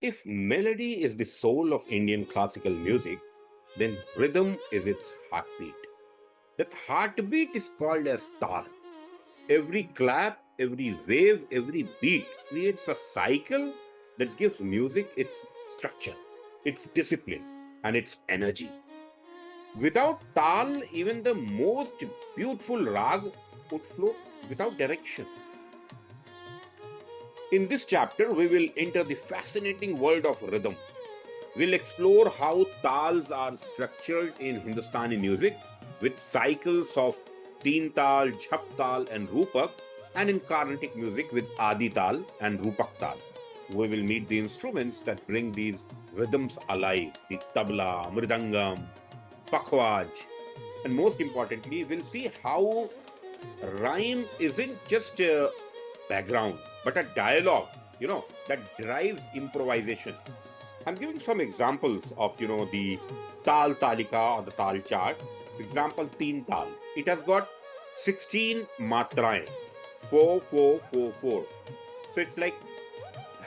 If melody is the soul of Indian classical music, then rhythm is its heartbeat. That heartbeat is called as Taal. Every clap, every wave, every beat creates a cycle that gives music its structure, its discipline, and its energy. Without Taal, even the most beautiful rag would flow without direction. In this chapter, we will enter the fascinating world of rhythm. We'll explore how tals are structured in Hindustani music with cycles of Teental, Jhaptal, and Rupak, and in Carnatic music with Adi Tal and Rupak. We will meet the instruments that bring these rhythms alive, the Tabla, Mridangam, Pakhawaj, and most importantly, we'll see how rhyme isn't just a background, but a dialogue, that drives improvisation. I'm giving some examples of, the Taal Talika or the Taal chart. Example, Teen Tal. It has got 16 matraएं, 4, 4, 4, 4. So it's like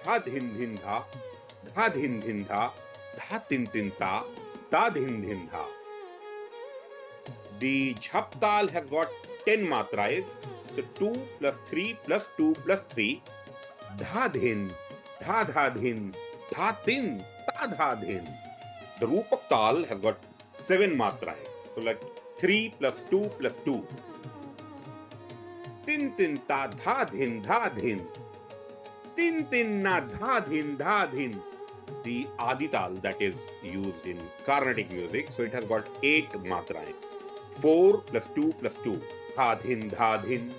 dha dhin dhin dha dhin dhin dha tin tin ta dhin dhin dha. The Jhaptal has got 10 matraएं, so 2 plus 3 plus 2 plus 3, dha dhin, dha dhin, dha tin, ta dha dhin. The Rupak Tal has got 7 matraएं, so like 3 plus 2 plus 2. Tin tin ta dha dhin dha dhin. Tin tin na dha dhin dha dhin. The Adi Tal that is used in Carnatic music, so it has got 8 matraएं. 4 plus 2 plus 2. Dha dhin dha dhin,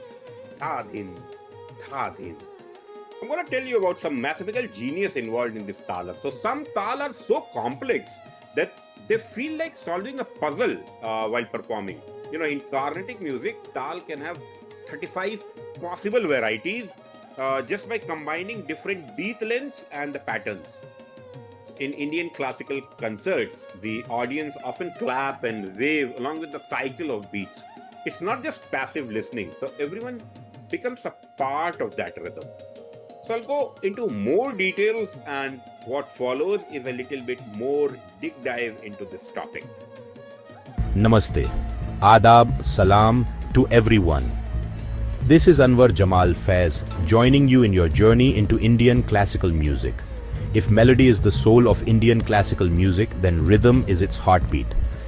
dha dhin, dha dhin. I'm going to tell you about some mathematical genius involved in this Talas. So some Tal are so complex that they feel like solving a puzzle while performing. In Carnatic music, Tal can have 35 possible varieties just by combining different beat lengths and the patterns. In Indian classical concerts, the audience often clap and wave along with the cycle of beats. It's not just passive listening, so everyone becomes a part of that rhythm. So I'll go into more details, and what follows is a little bit more deep dive into this topic. Namaste, Adab, Salam to everyone. This is Anwar Jamal Faiz joining you in your journey into Indian classical music. If melody is the soul of Indian classical music, then rhythm is its heartbeat.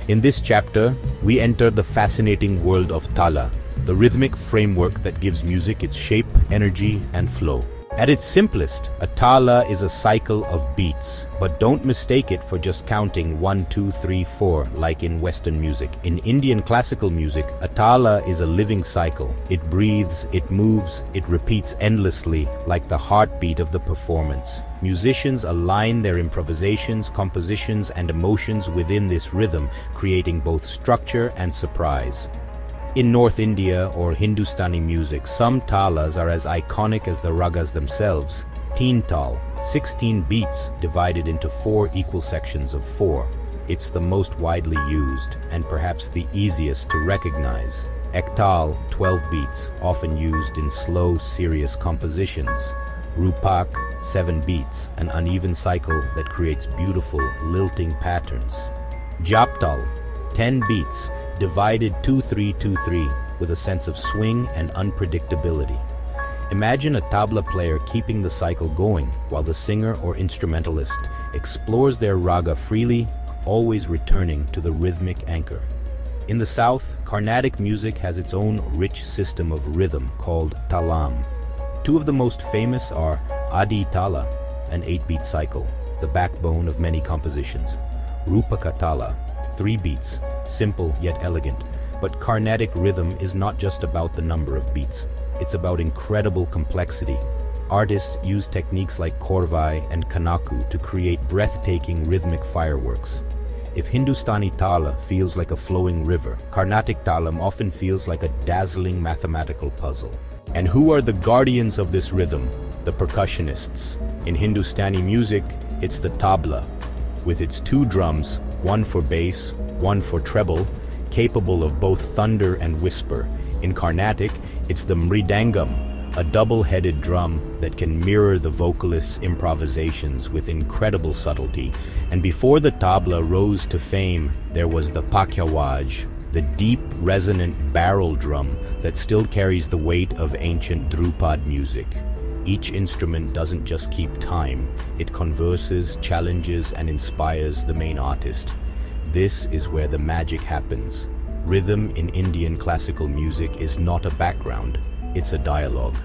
In this chapter, we enter the fascinating world of Tala, the rhythmic framework that gives music its shape, energy, and flow. At its simplest, a tala is a cycle of beats, but don't mistake it for just counting 1, 2, 3, 4 like in Western music. In Indian classical music, a tala is a living cycle. It breathes, it moves, it repeats endlessly like the heartbeat of the performance. Musicians align their improvisations, compositions, and emotions within this rhythm, creating both structure and surprise. In North India or Hindustani music, some talas are as iconic as the ragas themselves. Teental, 16 beats divided into 4 equal sections of 4. It's the most widely used and perhaps the easiest to recognize. Ektaal, 12 beats, often used in slow, serious compositions. Rupak, 7 beats, an uneven cycle that creates beautiful, lilting patterns. Jhaptal, 10 beats, divided 2-3-2-3 with a sense of swing and unpredictability. Imagine a tabla player keeping the cycle going while the singer or instrumentalist explores their raga freely, always returning to the rhythmic anchor. In the South, Carnatic music has its own rich system of rhythm called talam. 2 of the most famous are Adi Tala, an 8-beat cycle, the backbone of many compositions. Rupaka Tala, 3 beats, simple yet elegant, but Carnatic rhythm is not just about the number of beats. It's about incredible complexity. Artists use techniques like korvai and kanaku to create breathtaking rhythmic fireworks. If Hindustani tala feels like a flowing river, Carnatic talam often feels like a dazzling mathematical puzzle. And who are the guardians of this rhythm? The percussionists. In Hindustani music, it's the tabla, with its 2 drums, one for bass, one for treble, capable of both thunder and whisper. In Carnatic, it's the Mridangam, a double-headed drum that can mirror the vocalist's improvisations with incredible subtlety. And before the tabla rose to fame, there was the Pakhawaj, the deep, resonant barrel drum that still carries the weight of ancient Drupad music. Each instrument doesn't just keep time, it converses, challenges, and inspires the main artist. This is where the magic happens. Rhythm in Indian classical music is not a background, it's a dialogue.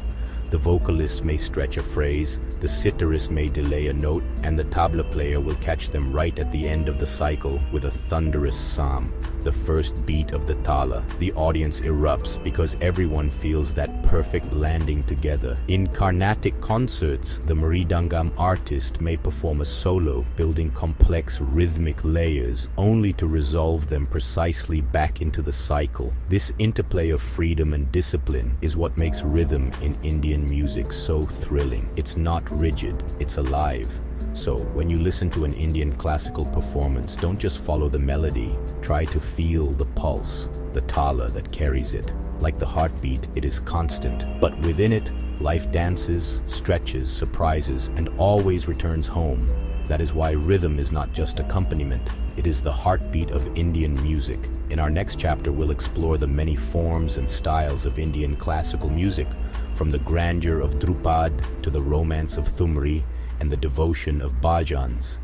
The vocalist may stretch a phrase, the sitarist may delay a note, and the tabla player will catch them right at the end of the cycle with a thunderous psalm. The first beat of the Tala, the audience erupts because everyone feels that perfect landing together. In Carnatic concerts, the Mridangam artist may perform a solo, building complex rhythmic layers, only to resolve them precisely back into the cycle. This interplay of freedom and discipline is what makes rhythm in Indian music so thrilling. It's not rigid, it's alive. So, when you listen to an Indian classical performance, don't just follow the melody, try to feel the pulse, the tala that carries it. Like the heartbeat, it is constant, but within it, life dances, stretches, surprises, and always returns home. That is why rhythm is not just accompaniment, it is the heartbeat of Indian music. In our next chapter, we'll explore the many forms and styles of Indian classical music, from the grandeur of Drupad to the romance of Thumri and the devotion of bhajans.